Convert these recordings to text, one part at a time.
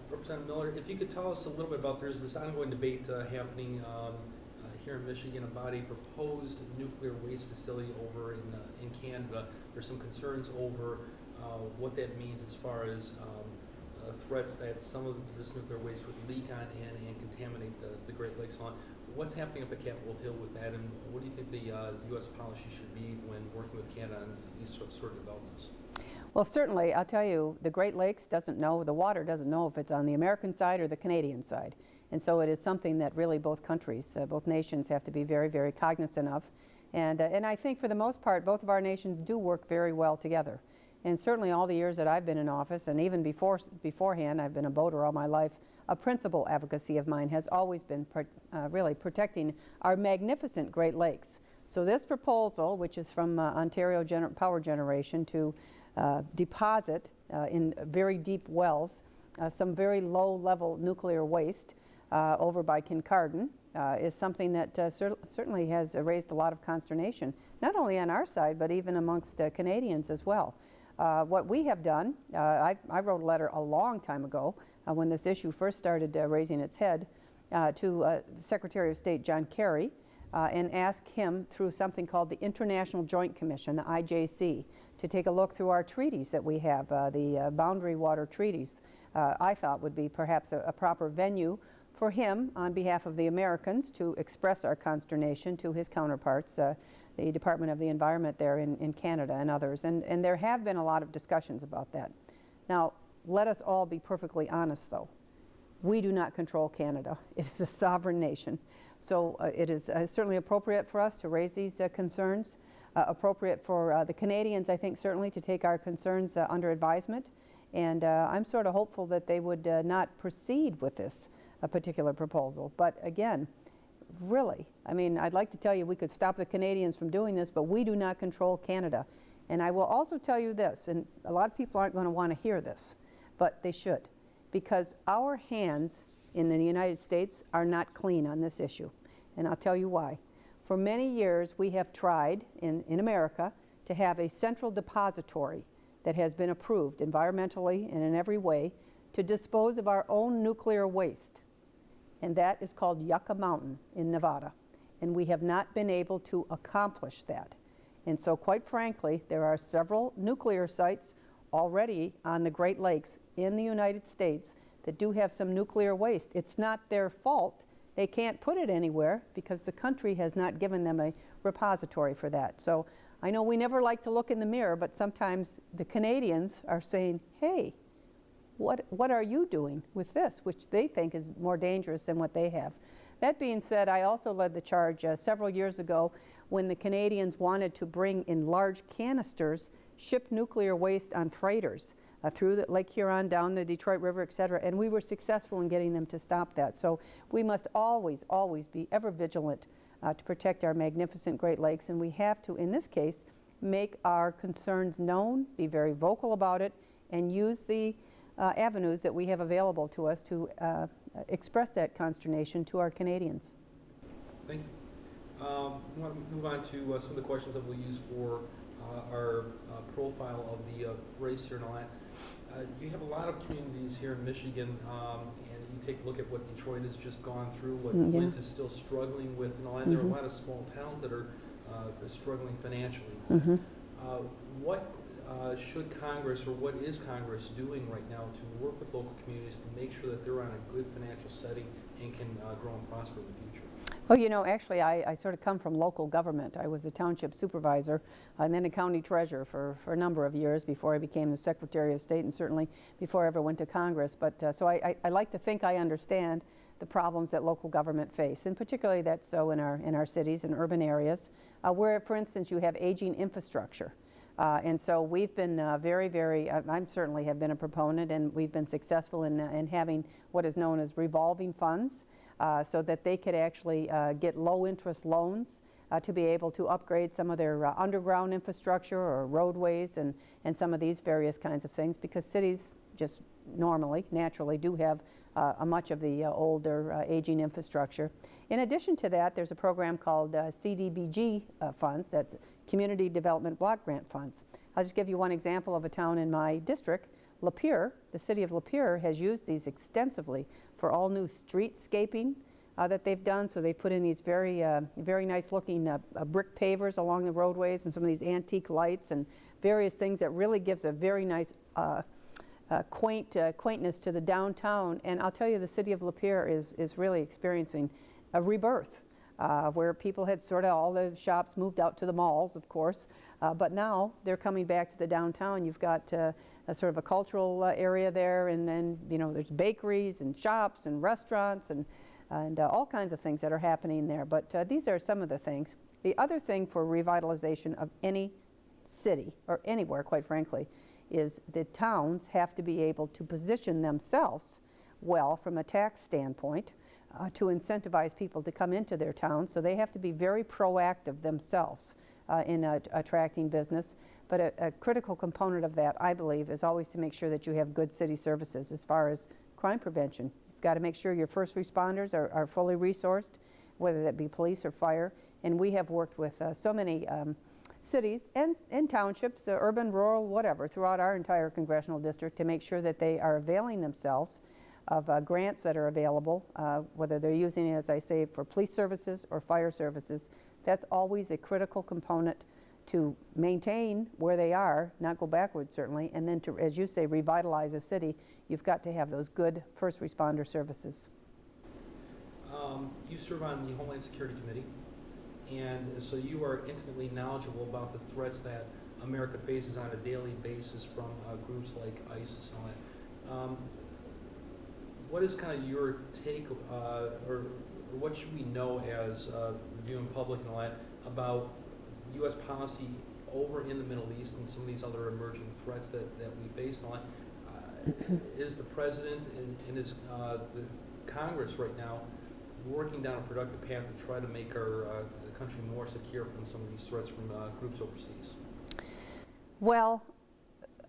Representative Miller, if you could tell us a little bit about, there's this ongoing debate happening here in Michigan about a proposed nuclear waste facility over in Canada. There's some concerns over what that means as far as threats that some of this nuclear waste would leak on and contaminate the Great Lakes on. What's happening up at Capitol Hill with that, and what do you think the U.S. policy should be when working with Canada on these sort of developments? Well, certainly, I'll tell you, the Great Lakes doesn't know, the water doesn't know if it's on the American side or the Canadian side. And so it is something that really both countries, both nations have to be very, very cognizant of. And I think for the most part, both of our nations do work very well together. And certainly all the years that I've been in office, and even beforehand, I've been a voter all my life, a principal advocacy of mine has always been really protecting our magnificent Great Lakes. So this proposal, which is from Ontario Power Generation to deposit in very deep wells some very low-level nuclear waste over by Kincardine is something that certainly has raised a lot of consternation, not only on our side, but even amongst Canadians as well. What we have done, I wrote a letter a long time ago when this issue first started raising its head to Secretary of State John Kerry and asked him through something called the International Joint Commission, the IJC, to take a look through our treaties that we have, the boundary water treaties. I thought would be perhaps a proper venue for him on behalf of the Americans to express our consternation to his counterparts, the Department of the Environment there in Canada and others. And there have been a lot of discussions about that. Now, let us all be perfectly honest, though. We do not control Canada. It is a sovereign nation. So it is certainly appropriate for us to raise these concerns, appropriate for the Canadians, I think, certainly to take our concerns under advisement. And I'm sort of hopeful that they would not proceed with this particular proposal. But again, really, I mean, I'd like to tell you we could stop the Canadians from doing this, but we do not control Canada. And I will also tell you this, and a lot of people aren't going to want to hear this, but they should, because our hands in the United States are not clean on this issue. And I'll tell you why. For many years, we have tried in America to have a central depository that has been approved environmentally and in every way to dispose of our own nuclear waste. And that is called Yucca Mountain in Nevada. And we have not been able to accomplish that. And so quite frankly, there are several nuclear sites already on the Great Lakes in the United States that do have some nuclear waste. It's not their fault. They can't put it anywhere because the country has not given them a repository for that. So I know we never like to look in the mirror, but sometimes the Canadians are saying, hey, what are you doing with this, which they think is more dangerous than what they have. That being said, I also led the charge several years ago when the Canadians wanted to bring in large canisters, ship nuclear waste on freighters through the Lake Huron, down the Detroit River, et cetera, and we were successful in getting them to stop that. So we must always, always be ever vigilant to protect our magnificent Great Lakes, and we have to, in this case, make our concerns known, be very vocal about it, and use the avenues that we have available to us to express that consternation to our Canadians. Thank you. We want to move on to some of the questions that we'll use for our profile of the race here in Atlanta. You have a lot of communities here in Michigan, and you take a look at what Detroit has just gone through, what Flint is still struggling with, and all that. There are a lot of small towns that are struggling financially. What should Congress, or what is Congress doing right now to work with local communities to make sure that they're on a good financial setting and can grow and prosper in the future? Well, you know, actually, I sort of come from local government. I was a township supervisor and then a county treasurer for a number of years before I became the Secretary of State, and certainly before I ever went to Congress. But so I like to think I understand the problems that local government face, and particularly that's so in our cities and urban areas, where, for instance, you have aging infrastructure. And so we've been I certainly have been a proponent, and we've been successful in having what is known as revolving funds, so that they could actually get low interest loans to be able to upgrade some of their underground infrastructure or roadways and some of these various kinds of things, because cities just naturally do have much of the older aging infrastructure. In addition to that, there's a program called CDBG funds, that's Community Development Block Grant Funds. I'll just give you one example of a town in my district, Lapeer, the city of Lapeer, has used these extensively for all new streetscaping that they've done. So they put in these very nice looking brick pavers along the roadways and some of these antique lights and various things that really gives a very nice quaintness to the downtown. And I'll tell you, the city of Lapeer is really experiencing a rebirth where people had sort of all the shops moved out to the malls, of course, but now they're coming back to the downtown. You've got a sort of a cultural area there, and then there's bakeries and shops and restaurants and all kinds of things that are happening there. But these are some of the things. The other thing for revitalization of any city, or anywhere, quite frankly, is the towns have to be able to position themselves well from a tax standpoint to incentivize people to come into their towns. So they have to be very proactive themselves in attracting business. But a critical component of that, I believe, is always to make sure that you have good city services as far as crime prevention. You've got to make sure your first responders are fully resourced, whether that be police or fire. And we have worked with so many cities and townships, urban, rural, whatever, throughout our entire congressional district to make sure that they are availing themselves of grants that are available, whether they're using it, as I say, for police services or fire services. That's always a critical component to maintain where they are, not go backwards certainly, and then to, as you say, revitalize a city. You've got to have those good first responder services. You serve on the Homeland Security Committee, and so you are intimately knowledgeable about the threats that America faces on a daily basis from groups like ISIS and all that. What is kind of your take, or what should we know as viewing public and all that about U.S. policy over in the Middle East and some of these other emerging threats that we face and all that? Is the President and is the Congress right now working down a productive path to try to make our country more secure from some of these threats from groups overseas? Well,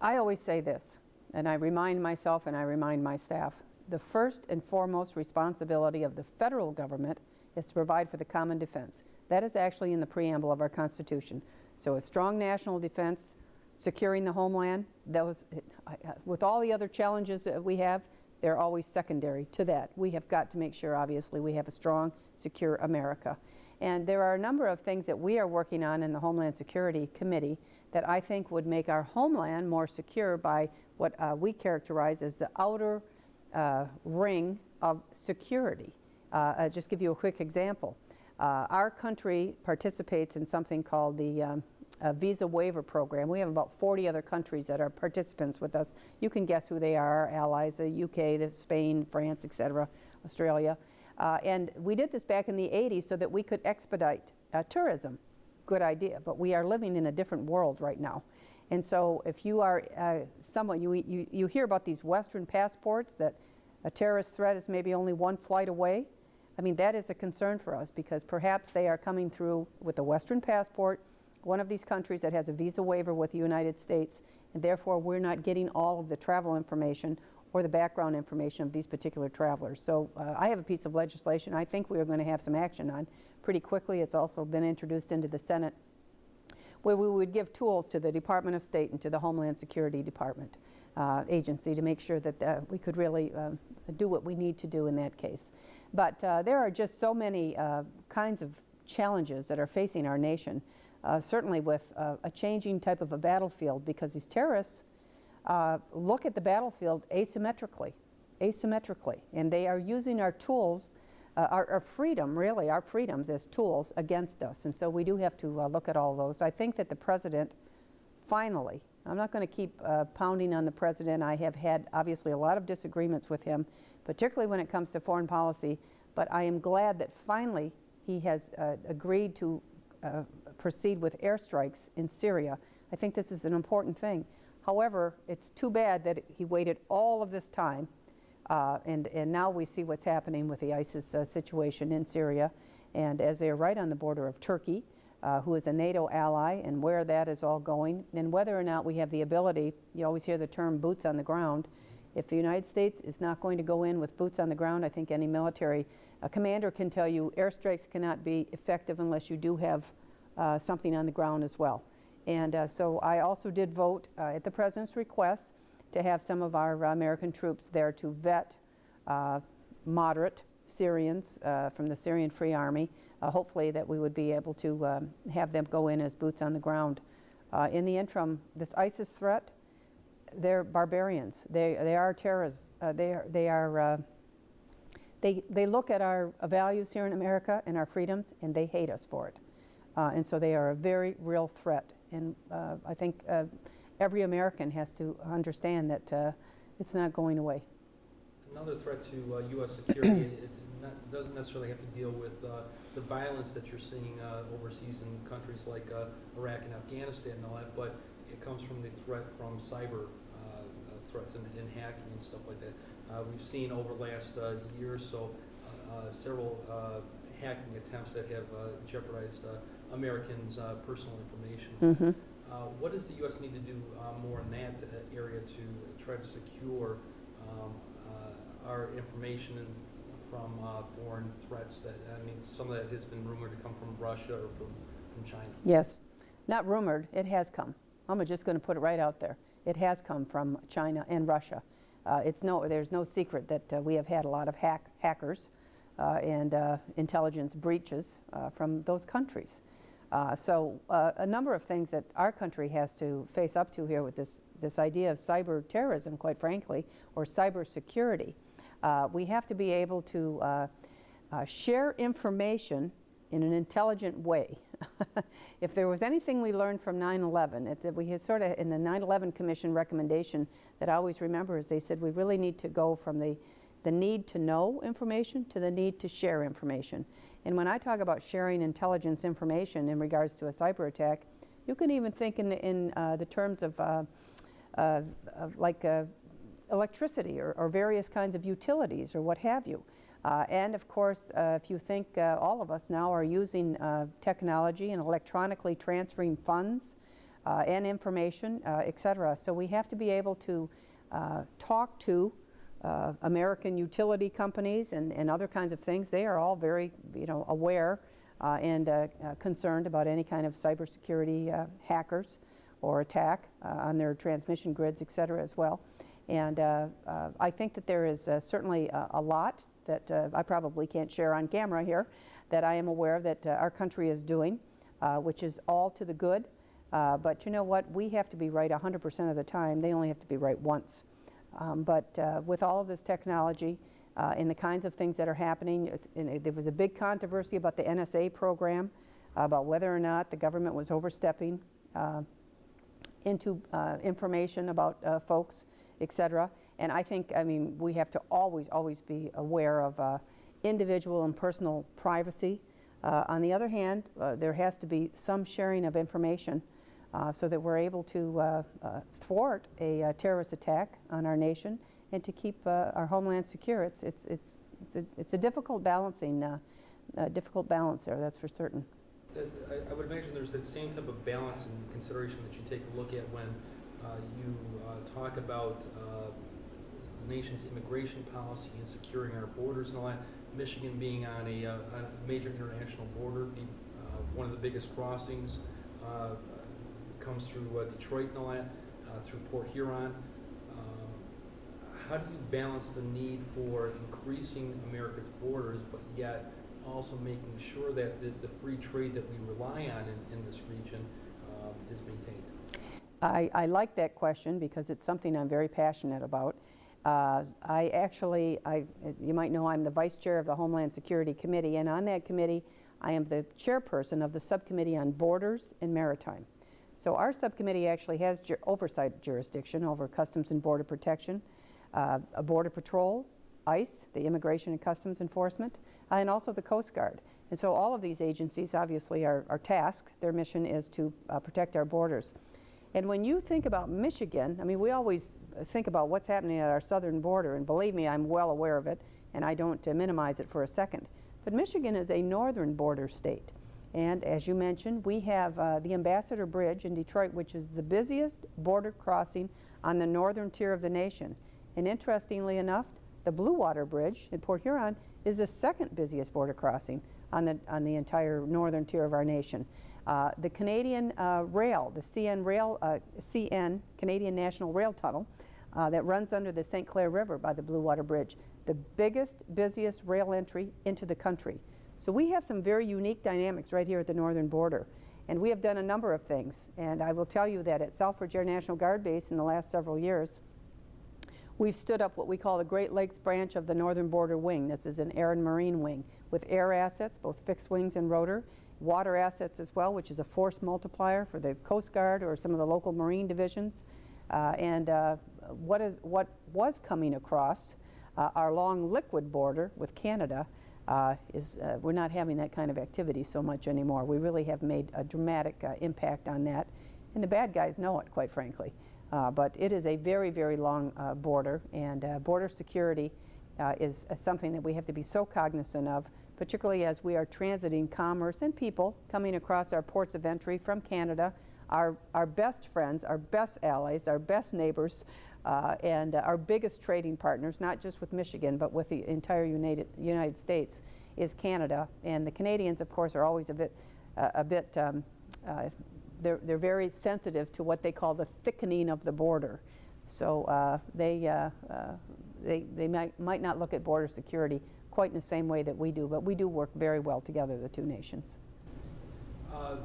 I always say this, and I remind myself and I remind my staff, the first and foremost responsibility of the federal government is to provide for the common defense. That is actually in the preamble of our Constitution. So a strong national defense, securing the homeland, those, with all the other challenges that we have, they're always secondary to that. We have got to make sure, obviously, we have a strong, secure America. And there are a number of things that we are working on in the Homeland Security Committee that I think would make our homeland more secure by what we characterize as the outer ring of security. I'll just give you a quick example. Our country participates in something called the visa waiver program. We have about 40 other countries that are participants with us. You can guess who they are, our allies, the UK, the Spain, France, etc., Australia. And we did this back in the 80s so that we could expedite tourism. Good idea, but we are living in a different world right now. And so if you are someone, you hear about these Western passports that a terrorist threat is maybe only one flight away. I mean, that is a concern for us because perhaps they are coming through with a Western passport, one of these countries that has a visa waiver with the United States, and therefore we're not getting all of the travel information or the background information of these particular travelers. So I have a piece of legislation I think we are going to have some action on pretty quickly. It's also been introduced into the Senate, where we would give tools to the Department of State and to the Homeland Security Department agency to make sure that we could really do what we need to do in that case. But there are just so many kinds of challenges that are facing our nation, certainly with a changing type of a battlefield, because these terrorists look at the battlefield asymmetrically, and they are using our tools, our freedom, really, our freedoms as tools against us. And so we do have to look at all those. I think that the President, finally, I'm not going to keep pounding on the President. I have had, obviously, a lot of disagreements with him, particularly when it comes to foreign policy, but I am glad that finally he has agreed to proceed with airstrikes in Syria. I think this is an important thing. However, it's too bad that he waited all of this time, and now we see what's happening with the ISIS situation in Syria, and as they are right on the border of Turkey, who is a NATO ally, and where that is all going, and whether or not we have the ability, you always hear the term boots on the ground. If the United States is not going to go in with boots on the ground, I think any military commander can tell you airstrikes cannot be effective unless you do have something on the ground as well. And so I also did vote at the President's request to have some of our American troops there to vet moderate Syrians from the Syrian Free Army. Hopefully that we would be able to have them go in as boots on the ground. In the interim, this ISIS threat, they're barbarians. They are terrorists. They look at our values here in America and our freedoms, and they hate us for it. And so they are a very real threat. And I think every American has to understand that it's not going away. Another threat to U.S. security doesn't necessarily have to deal with the violence that you're seeing overseas in countries like Iraq and Afghanistan and all that, but it comes from the threat from cyber threats and hacking and stuff like that. We've seen over the last year or so several hacking attempts that have jeopardized Americans' personal information. Mm-hmm. What does the U.S. need to do more in that area to try to secure our information from foreign threats? That, I mean, some of that has been rumored to come from Russia or from China. Yes, not rumored, it has come. I'm just going to put it right out there. It has come from China and Russia. There's no secret that we have had a lot of hackers and intelligence breaches from those countries. So a number of things that our country has to face up to here with this idea of cyber terrorism, quite frankly, or cyber security. We have to be able to share information in an intelligent way. If there was anything we learned from 9/11, that we had sort of in the 9/11 Commission recommendation that I always remember is they said we really need to go from the need to know information to the need to share information. And when I talk about sharing intelligence information in regards to a cyber attack, you can even think in the terms of electricity or various kinds of utilities or what have you. And of course, if you think all of us now are using technology and electronically transferring funds and information, et cetera. So we have to be able to talk to American utility companies and other kinds of things. They are all very, aware and concerned about any kind of cybersecurity hackers or attack on their transmission grids, et cetera, as well. And I think that there is certainly a lot that I probably can't share on camera here that I am aware that our country is doing, which is all to the good. But you know what? We have to be right 100% of the time. They only have to be right once. But with all of this technology and the kinds of things that are happening, there was a big controversy about the NSA program, about whether or not the government was overstepping into information about folks, et cetera. And I think, we have to always be aware of individual and personal privacy. On the other hand, there has to be some sharing of information so that we're able to thwart a terrorist attack on our nation and to keep our homeland secure. It's a difficult balancing, difficult balance there, that's for certain. I would imagine there's that same type of balance and consideration that you take a look at when you talk about the nation's immigration policy and securing our borders and all that. Michigan being on a major international border, one of the biggest crossings comes through Detroit and all that, through Port Huron. How do you balance the need for increasing America's borders, but yet also making sure that the free trade that we rely on in this region is maintained? I like that question because it's something I'm very passionate about. You might know I'm the vice chair of the Homeland Security Committee, and on that committee I am the chairperson of the subcommittee on borders and maritime. So our subcommittee actually has oversight jurisdiction over Customs and Border Protection, Border Patrol, ICE, the Immigration and Customs Enforcement, and also the Coast Guard. And so all of these agencies obviously are tasked. Their mission is to protect our borders. And when you think about Michigan, we always think about what's happening at our southern border, and believe me, I'm well aware of it, and I don't minimize it for a second. But Michigan is a northern border state. And as you mentioned, we have the Ambassador Bridge in Detroit, which is the busiest border crossing on the northern tier of the nation. And interestingly enough, the Blue Water Bridge in Port Huron is the second busiest border crossing on the entire northern tier of our nation. The Canadian Rail, the CN Canadian National Rail Tunnel, that runs under the St. Clair River by the Blue Water Bridge, the biggest, busiest rail entry into the country. So we have some very unique dynamics right here at the northern border. And we have done a number of things. And I will tell you that at Selfridge Air National Guard Base in the last several years, we've stood up what we call the Great Lakes branch of the Northern Border Wing. This is an air and marine wing with air assets, both fixed wings and rotor, water assets as well, which is a force multiplier for the Coast Guard or some of the local marine divisions. What was coming across our long liquid border with Canada we're not having that kind of activity so much anymore. We really have made a dramatic impact on that, and the bad guys know it, quite frankly. But it is a very, very long border, and border security is something that we have to be so cognizant of, particularly as we are transiting commerce and people coming across our ports of entry from Canada, our best friends, our best allies, our best neighbors, and our biggest trading partners, not just with Michigan, but with the entire United States, is Canada. And the Canadians, of course, are always they're very sensitive to what they call the thickening of the border. So they might not look at border security quite in the same way that we do, but we do work very well together, the two nations. I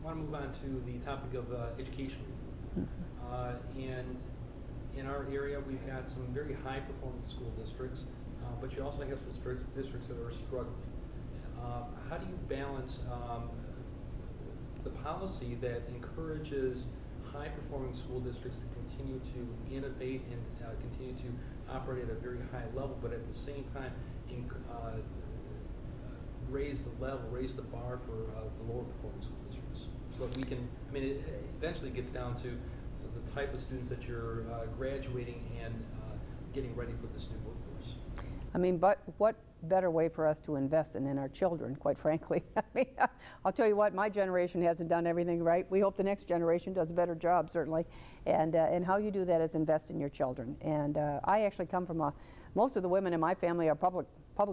want to move on to the topic of education. And in our area, we've had some very high-performing school districts, but you also have some districts that are struggling. How do you balance the policy that encourages high-performing school districts to continue to innovate and continue to operate at a very high level, but at the same time raise the level, raise the bar for the lower-performing school districts, so that we can? I mean, it eventually gets down to the type of students that you're graduating and getting ready for this new workforce. I mean, but what better way for us to invest in our children, quite frankly? I mean, I'll tell you what, my generation hasn't done everything right. We hope the next generation does a better job, certainly. And how you do that is invest in your children. And I actually come from most of the women in my family are public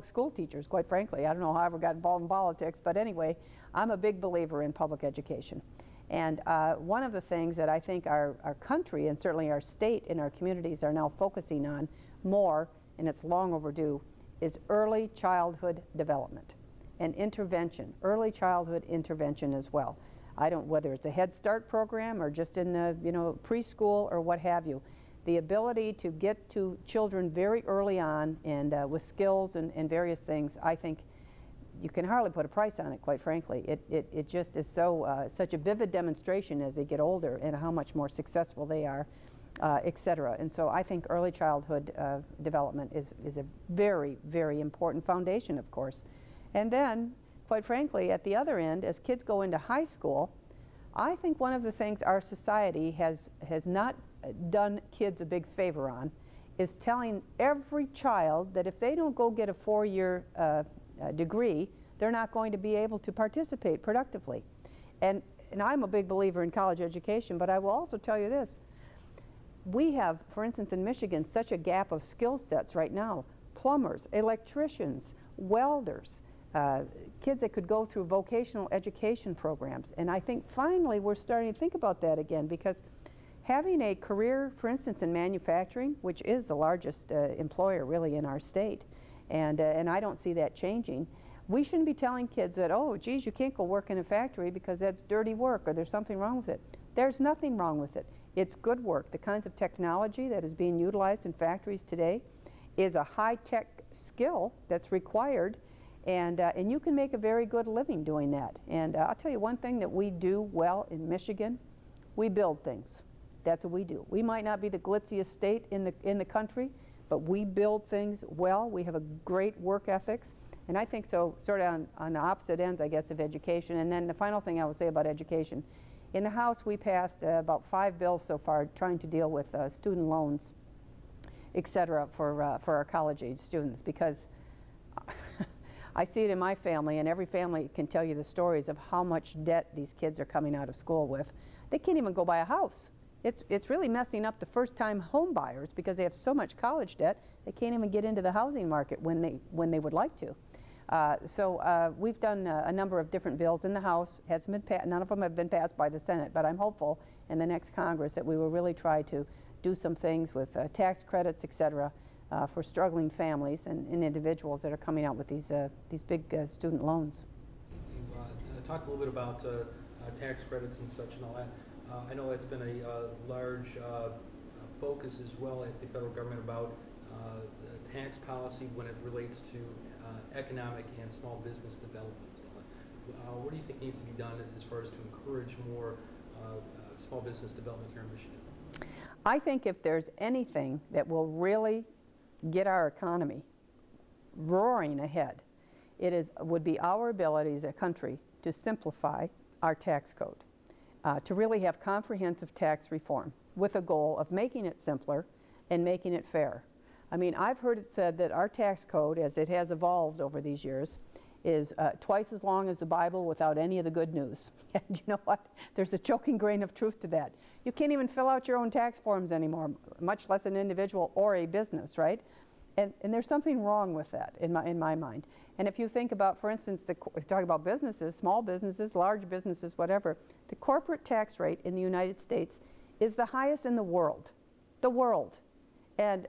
school teachers, quite frankly. I don't know how I ever got involved in politics, but anyway, I'm a big believer in public education. And one of the things that I think our country and certainly our state and our communities are now focusing on more, and it's long overdue, is early childhood development and intervention, early childhood intervention as well. Whether it's a Head Start program or just in preschool or what have you, the ability to get to children very early on and with skills and various things, I think you can hardly put a price on it, quite frankly. It just is such a vivid demonstration as they get older and how much more successful they are, et cetera. And so I think early childhood development is a very, very important foundation, of course. And then, quite frankly, at the other end, as kids go into high school, I think one of the things our society has not done kids a big favor on is telling every child that if they don't go get a 4-year degree, they're not going to be able to participate productively. And I'm a big believer in college education, but I will also tell you this. We have, for instance, in Michigan, such a gap of skill sets right now. Plumbers, electricians, welders, kids that could go through vocational education programs. And I think finally we're starting to think about that again, because having a career, for instance, in manufacturing, which is the largest employer really in our state, and I don't see that changing. We shouldn't be telling kids that, oh, geez, you can't go work in a factory because that's dirty work or there's something wrong with it. There's nothing wrong with it. It's good work. The kinds of technology that is being utilized in factories today is a high-tech skill that's required, and you can make a very good living doing that. And I'll tell you one thing that we do well in Michigan, we build things. That's what we do. We might not be the glitziest state in the country, but we build things well. We have a great work ethics. And I think so, sort of on the opposite ends, I guess, of education. And then the final thing I will say about education. In the House, we passed about 5 bills so far trying to deal with student loans, et cetera, for our college-age students, because I see it in my family, and every family can tell you the stories of how much debt these kids are coming out of school with. They can't even go buy a house. It's really messing up the first-time home buyers because they have so much college debt, they can't even get into the housing market when they would like to. So we've done a number of different bills in the House. None of them have been passed by the Senate, but I'm hopeful in the next Congress that we will really try to do some things with tax credits, et cetera, for struggling families and individuals that are coming out with these big student loans. You talked a little bit about tax credits and such and all that. I know that's been a large focus as well at the federal government about tax policy when it relates to economic and small business development. What do you think needs to be done as far as to encourage more small business development here in Michigan? I think if there's anything that will really get our economy roaring ahead, would be our ability as a country to simplify our tax code, to really have comprehensive tax reform with a goal of making it simpler and making it fair. I mean, I've heard it said that our tax code, as it has evolved over these years, is twice as long as the Bible without any of the good news. And you know what? There's a choking grain of truth to that. You can't even fill out your own tax forms anymore, much less an individual or a business, right? And there's something wrong with that in my mind. And if you think about, for instance, talk about businesses, small businesses, large businesses, whatever, the corporate tax rate in the United States is the highest in the world. The world. And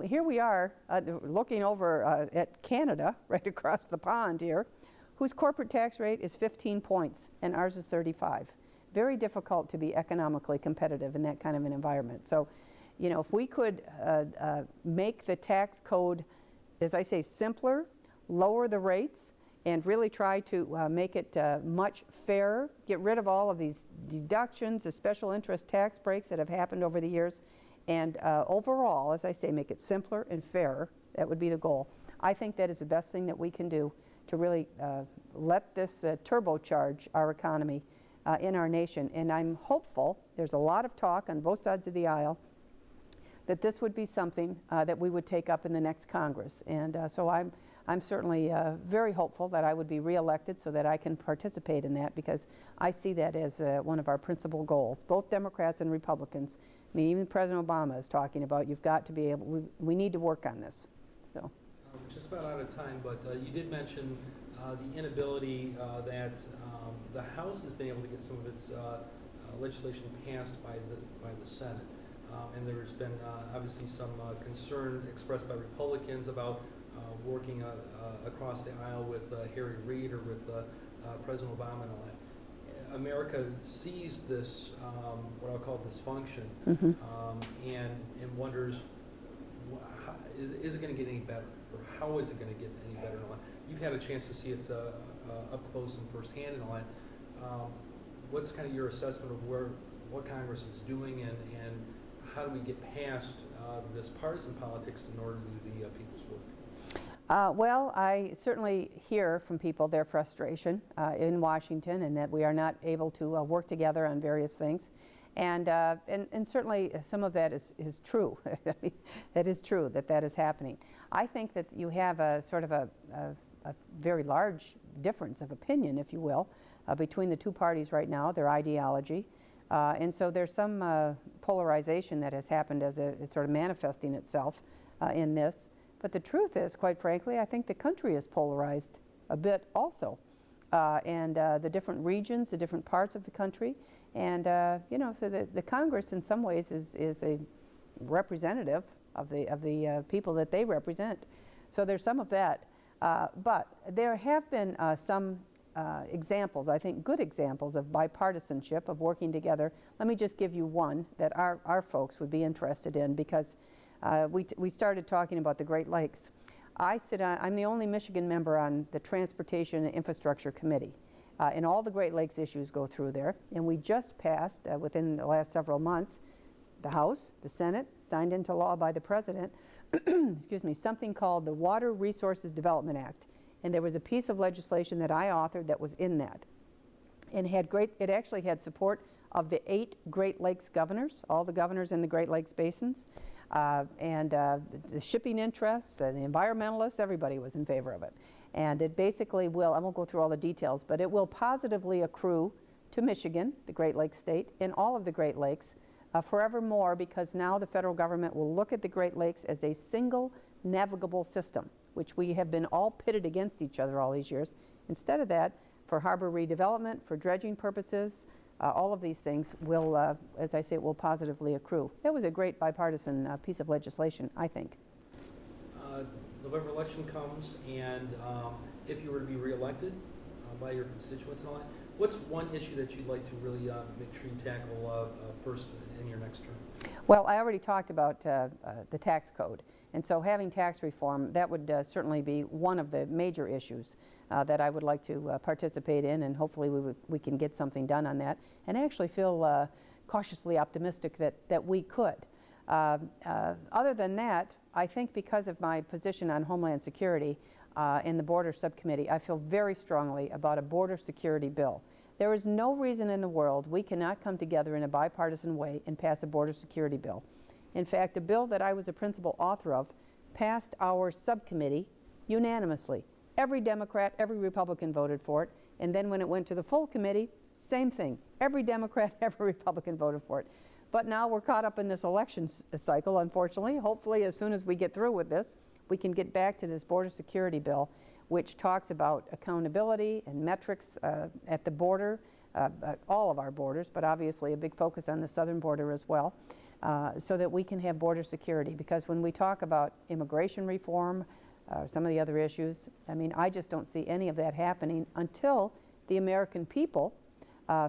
here we are looking over at Canada, right across the pond here, whose corporate tax rate is 15 points, and ours is 35. Very difficult to be economically competitive in that kind of an environment. So, you know, if we could make the tax code, as I say, simpler, lower the rates, and really try to make it much fairer, get rid of all of these deductions, the special interest tax breaks that have happened over the years, and overall, as I say, make it simpler and fairer. That would be the goal. I think that is the best thing that we can do to really let this turbocharge our economy in our nation. And I'm hopeful, there's a lot of talk on both sides of the aisle, that this would be something that we would take up in the next Congress. And so I'm certainly very hopeful that I would be reelected so that I can participate in that, because I see that as one of our principal goals. Both Democrats and Republicans, I mean, even President Obama is talking about you've got to be able, we need to work on this. So. We're just about out of time, but you did mention the inability that the House has been able to get some of its legislation passed by the Senate. And there's been obviously some concern expressed by Republicans about working across the aisle with Harry Reid or with President Obama and all that. America sees this, what I'll call dysfunction, and wonders, is it going to get any better? Or how is it going to get any better? And all that. You've had a chance to see it up close and firsthand and all that. What's kind of your assessment of what Congress is doing, and how do we get past this partisan politics in order to do the people's work? Well, I certainly hear from people their frustration in Washington, and that we are not able to work together on various things. And certainly some of that is true. That is true, that is happening. I think that you have a sort of a very large difference of opinion, if you will, between the two parties right now, their ideology. And so there's some polarization that has happened as it's sort of manifesting itself in this. But the truth is, quite frankly, I think the country is polarized a bit also. And the different regions, the different parts of the country. And, you know, so the Congress in some ways is a representative of the people that they represent. So there's some of that. But there have been some examples, I think good examples of bipartisanship, of working together. Let me just give you one that our folks would be interested in, because we started talking about the Great Lakes. I'm the only Michigan member on the Transportation and Infrastructure Committee. And all the Great Lakes issues go through there. And we just passed, within the last several months, the House, the Senate, signed into law by the President, excuse me, something called the Water Resources Development Act. And there was a piece of legislation that I authored that was in that. And it actually had support of the 8 Great Lakes governors, all the governors in the Great Lakes basins, and the shipping interests and the environmentalists, everybody was in favor of it. And it basically will, I won't go through all the details, but it will positively accrue to Michigan, the Great Lakes state, and all of the Great Lakes forevermore, because now the federal government will look at the Great Lakes as a single navigable system, which we have been all pitted against each other all these years. Instead of that, for harbor redevelopment, for dredging purposes, all of these things will, as I say, will positively accrue. That was a great bipartisan piece of legislation, I think. November election comes, and if you were to be reelected by your constituents and all that, what's one issue that you'd like to really make sure you tackle first in your next term? Well, I already talked about the tax code, and so having tax reform, that would certainly be one of the major issues that I would like to participate in, and hopefully we can get something done on that, and I actually feel cautiously optimistic that we could. Other than that, I think because of my position on Homeland Security in the Border Subcommittee, I feel very strongly about a border security bill. There is no reason in the world we cannot come together in a bipartisan way and pass a border security bill. In fact, the bill that I was a principal author of passed our subcommittee unanimously. Every Democrat, every Republican voted for it, and then when it went to the full committee, same thing. Every Democrat, every Republican voted for it. But now we're caught up in this election cycle, unfortunately. Hopefully, as soon as we get through with this, we can get back to this border security bill, which talks about accountability and metrics at the border, all of our borders, but obviously a big focus on the southern border as well, so that we can have border security. Because when we talk about immigration reform, some of the other issues, I mean, I just don't see any of that happening until the American people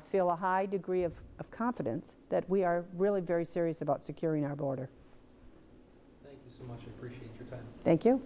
feel a high degree of confidence that we are really very serious about securing our border. Thank you so much. I appreciate your time. Thank you.